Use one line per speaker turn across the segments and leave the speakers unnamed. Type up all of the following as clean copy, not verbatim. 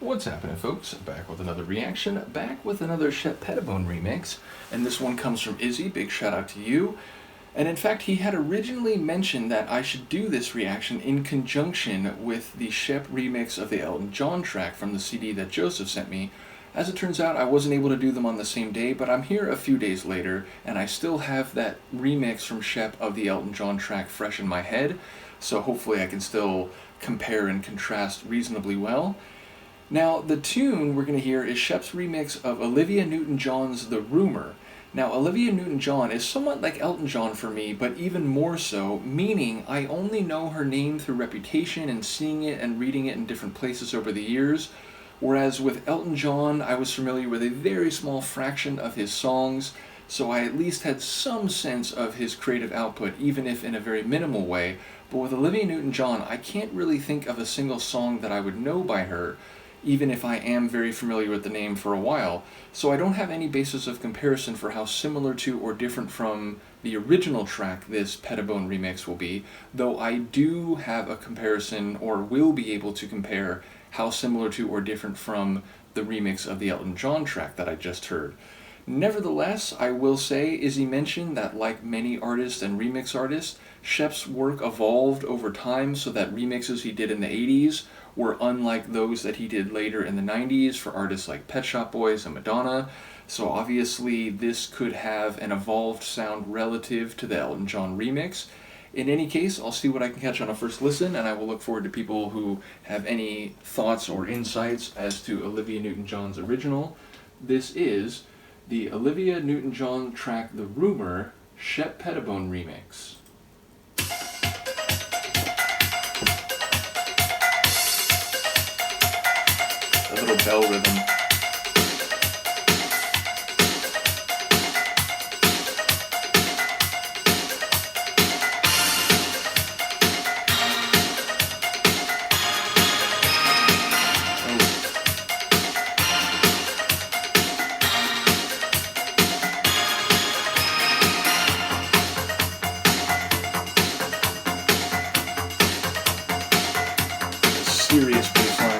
What's happening, folks? Back with another reaction, back with another Shep Pettibone remix, and this one comes from Izzy. Big shout out to you. And in fact, he had originally mentioned that I should do this reaction in conjunction with the Shep remix of the Elton John track from the CD that Joseph sent me. As it turns out, I wasn't able to do them on the same day, but I'm here a few days later, and I still have that remix from Shep of the Elton John track fresh in my head, so hopefully I can still compare and contrast reasonably well. Now, the tune we're going to hear is Shep's remix of Olivia Newton-John's The Rumour. Now, Olivia Newton-John is somewhat like Elton John for me, but even more so, meaning I only know her name through reputation and seeing it and reading it in different places over the years, whereas with Elton John, I was familiar with a very small fraction of his songs, so I at least had some sense of his creative output, even if in a very minimal way. But with Olivia Newton-John, I can't really think of a single song that I would know by her, even if I am very familiar with the name for a while, so I don't have any basis of comparison for how similar to or different from the original track this Pettibone remix will be, though I do have a comparison, or will be able to compare, how similar to or different from the remix of the Elton John track that I just heard. Nevertheless, I will say, Izzy mentioned that like many artists and remix artists, Shep's work evolved over time so that remixes he did in the 80s were unlike those that he did later in the 90s for artists like Pet Shop Boys and Madonna, so obviously this could have an evolved sound relative to the Elton John remix. In any case, I'll see what I can catch on a first listen, and I will look forward to people who have any thoughts or insights as to Olivia Newton-John's original. This is the Olivia Newton-John track The Rumour, Shep Pettibone remix. A little bell rhythm. Serious bass line.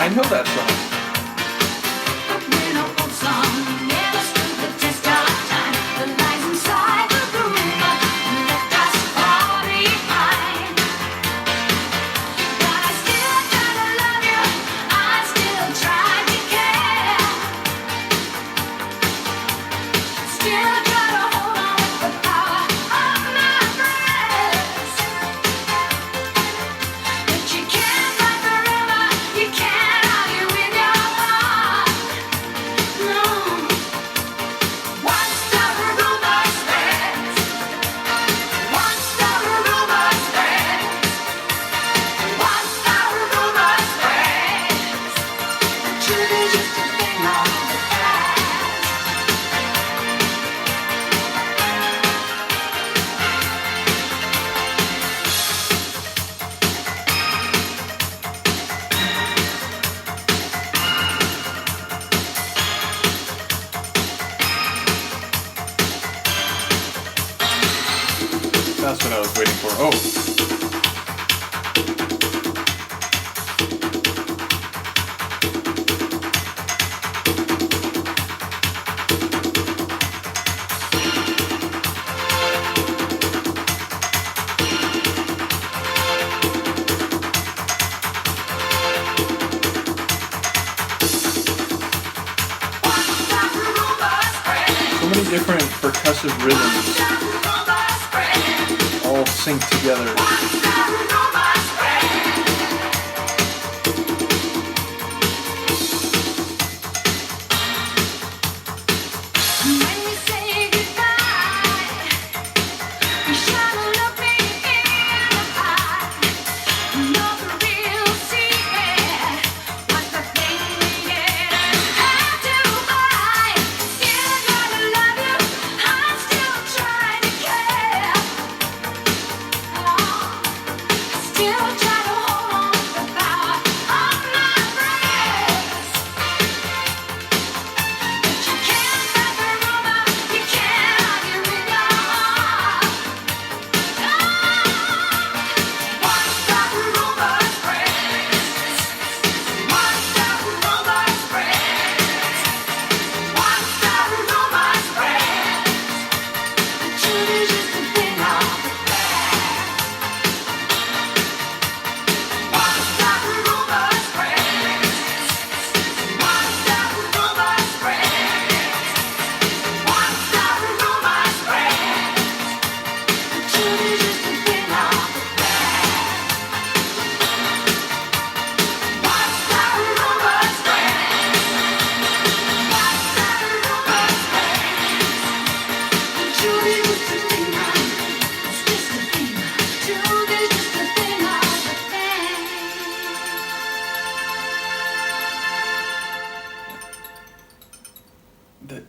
I know that song. That's what I was waiting for. Oh. So many different percussive rhythms all sync together.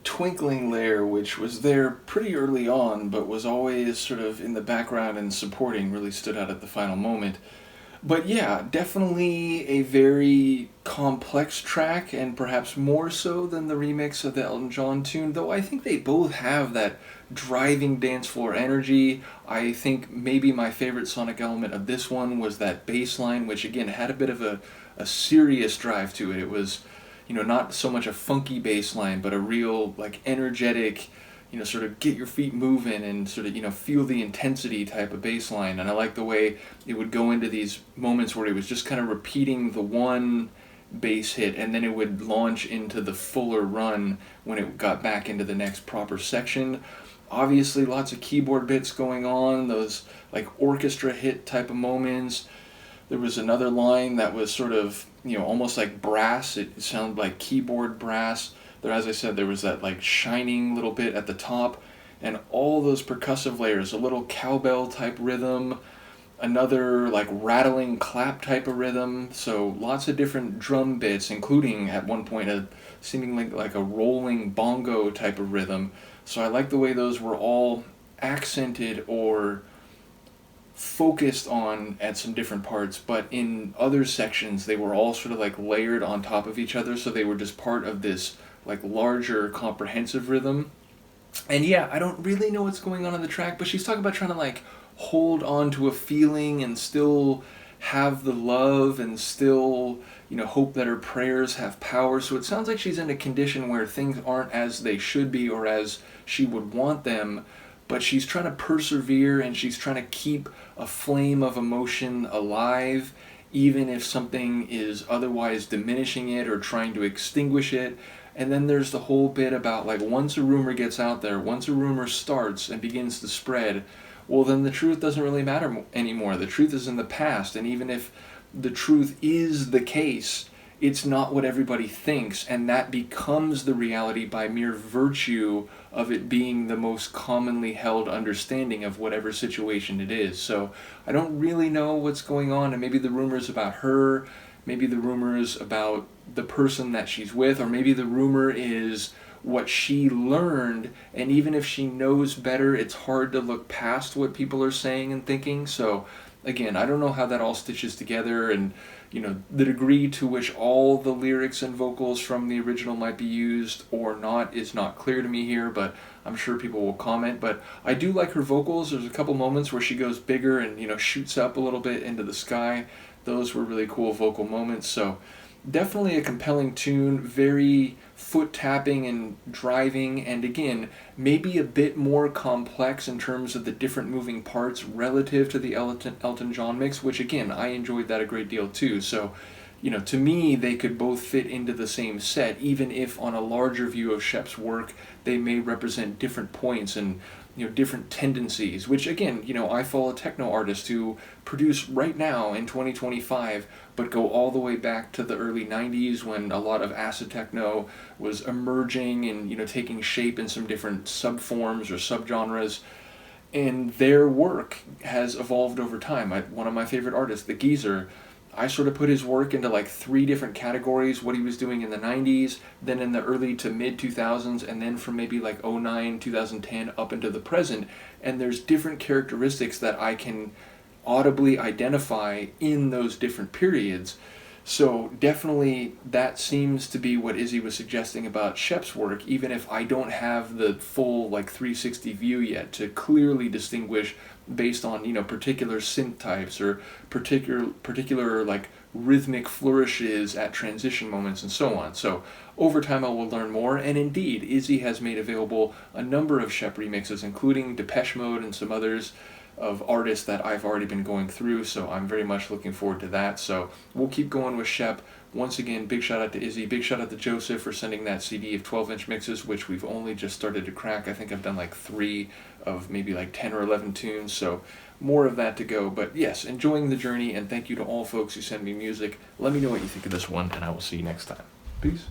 Twinkling layer, which was there pretty early on but was always sort of in the background and supporting, really stood out at the final moment. But yeah, definitely a very complex track, and perhaps more so than the remix of the Elton John tune, though I think they both have that driving dance floor energy. I think maybe my favorite sonic element of this one was that bass line, which again had a bit of a serious drive to it. It was, not so much a funky bass line, but a real, like, energetic, sort of get your feet moving and sort of, feel the intensity type of bass line. And I like the way it would go into these moments where it was just kind of repeating the one bass hit, and then it would launch into the fuller run when it got back into the next proper section. Obviously, lots of keyboard bits going on, those, like, orchestra hit type of moments. There was another line that was sort of, almost like brass. It sounded like keyboard brass. There, as I said, there was that, like, shining little bit at the top, and all those percussive layers, a little cowbell type rhythm, another, like, rattling clap type of rhythm. So lots of different drum bits, including at one point a seemingly like a rolling bongo type of rhythm. So I like the way those were all accented or focused on at some different parts, but in other sections they were all sort of like layered on top of each other, so they were just part of this, like, larger comprehensive rhythm. And yeah, I don't really know what's going on in the track, but she's talking about trying to, like, hold on to a feeling and still have the love and still, hope that her prayers have power. So it sounds like she's in a condition where things aren't as they should be or as she would want them, but she's trying to persevere and she's trying to keep a flame of emotion alive, even if something is otherwise diminishing it or trying to extinguish it. And then there's the whole bit about, like, once a rumor gets out there, once a rumor starts and begins to spread, well, then the truth doesn't really matter anymore. The truth is in the past, and even if the truth is the case, it's not what everybody thinks, and that becomes the reality by mere virtue of it being the most commonly held understanding of whatever situation it is. So I don't really know what's going on, and maybe the rumors about her, maybe the rumors about the person that she's with, or maybe the rumor is what she learned, and even if she knows better, it's hard to look past what people are saying and thinking. So again, I don't know how that all stitches together, and the degree to which all the lyrics and vocals from the original might be used or not is not clear to me here, but I'm sure people will comment. But I do like her vocals. There's a couple moments where she goes bigger and shoots up a little bit into the sky. Those were really cool vocal moments. So definitely a compelling tune, very foot tapping and driving, and again, maybe a bit more complex in terms of the different moving parts relative to the Elton John mix, which again, I enjoyed that a great deal too. So, to me, they could both fit into the same set, even if on a larger view of Shep's work, they may represent different points and different tendencies, which again, I follow techno artists who produce right now in 2025, but go all the way back to the early 90s when a lot of acid techno was emerging and, taking shape in some different subforms or subgenres. And their work has evolved over time. One of my favorite artists, The Geezer, I sort of put his work into like 3 different categories: what he was doing in the 90s, then in the early to mid 2000s, and then from maybe like 09, 2010 up into the present. And there's different characteristics that I can audibly identify in those different periods. So definitely that seems to be what Izzy was suggesting about Shep's work, even if I don't have the full like 360 view yet to clearly distinguish based on particular synth types or particular like rhythmic flourishes at transition moments and so on. So over time I will learn more, and indeed Izzy has made available a number of Shep remixes, including Depeche Mode and some others of artists that I've already been going through, so I'm very much looking forward to that. So we'll keep going with Shep. Once again, big shout out to Izzy, big shout out to Joseph for sending that CD of 12-inch mixes, which we've only just started to crack. I think I've done like 3 of maybe like 10 or 11 tunes, so more of that to go. But yes, enjoying the journey, and thank you to all folks who send me music. Let me know what you think of this one, and I will see you next time. Peace.